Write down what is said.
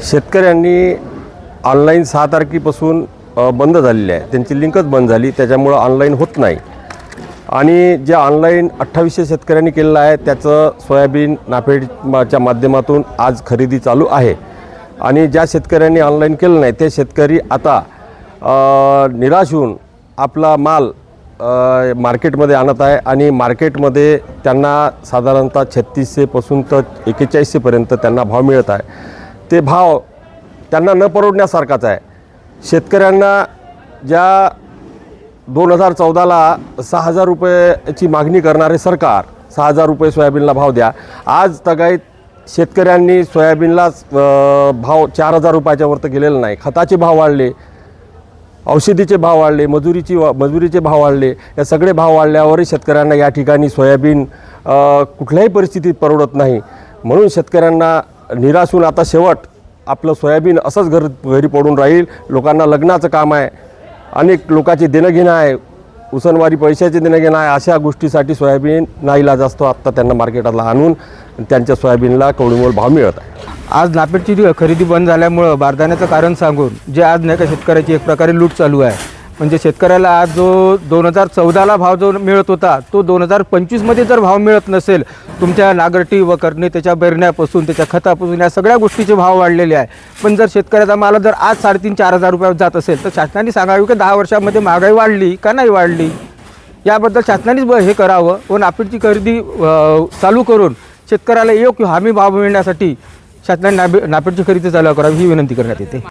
शेतकऱ्यांनी ऑनलाईन 6 तारखेपासून बंद झालेली आहे, त्यांची लिंकच बंद झाली, त्याच्यामुळं ऑनलाईन होत नाही. आणि जे ऑनलाईन 2800 शेतकऱ्यांनी केलेलं आहे त्याचं सोयाबीन नाफेडच्या माध्यमातून आज खरेदी चालू आहे. आणि ज्या शेतकऱ्यांनी ऑनलाईन केलं नाही ते शेतकरी आता निराश होऊन आपला माल मार्केटमध्ये आणत आहे. आणि मार्केटमध्ये त्यांना साधारणतः 3600 पासून तर 4100 पर्यंत त्यांना भाव मिळत आहे. ते भाव त्यांना न परवडण्यासारखाच आहे. शेतकऱ्यांना ज्या 2014ला 6000 रुपयाची मागणी करणारे सरकार 6000 रुपये सोयाबीनला भाव द्या, आज तगाईत शेतकऱ्यांनी सोयाबीनला भाव 4000 रुपयाच्या वर तर गेलेला नाही. खताचे भाव वाढले, औषधीचे भाव वाढले, मजुरीचे भाव वाढले. या सगळे भाव वाढल्यावरही शेतकऱ्यांना या ठिकाणी सोयाबीन कुठल्याही परिस्थितीत परवडत नाही. म्हणून शेतकऱ्यांना निराश होऊन आता शेवट आपलं सोयाबीन असंच घरी पडून राहील. लोकांना लग्नाचं काम आहे, अनेक लोकांचे देणं घेणं आहे, उसनवारी पैशाचे देणं घेणं आहे. अशा गोष्टीसाठी सोयाबीन नाईलाज असतो. आत्ता त्यांना मार्केटला आणून त्यांच्या सोयाबीनला कवडीमोल भाव मिळत आहे. आज नाफेडची खरेदी बंद झाल्यामुळं बारदाण्याचं कारण सांगून जे आज नाही का शेतकऱ्याची एक प्रकारे लूट चालू आहे. म्हणजे शेतकऱ्याला आज जो 2014ला भाव जो मिळत होता तो 2025मध्ये जर भाव मिळत नसेल, तुमच्या नागरटी व करणे त्याच्या बेरण्यापासून त्याच्या खतापासून या सगळ्या गोष्टीचे भाव वाढलेले आहे. पण जर शेतकऱ्याचा माल जर आज 3,500-4,000 रुपयावर जात असेल तर शासनाने सांगावे की 10 वर्षामध्ये महागाई वाढली का नाही वाढली, याबद्दल शासनानेच हे करावं व नाफेडची खरेदी चालू करून शेतकऱ्याला योग्य हमी भाव मिळण्यासाठी शासनाने नाफेडची खरेदी चालू करावी ही विनंती करण्यात येते.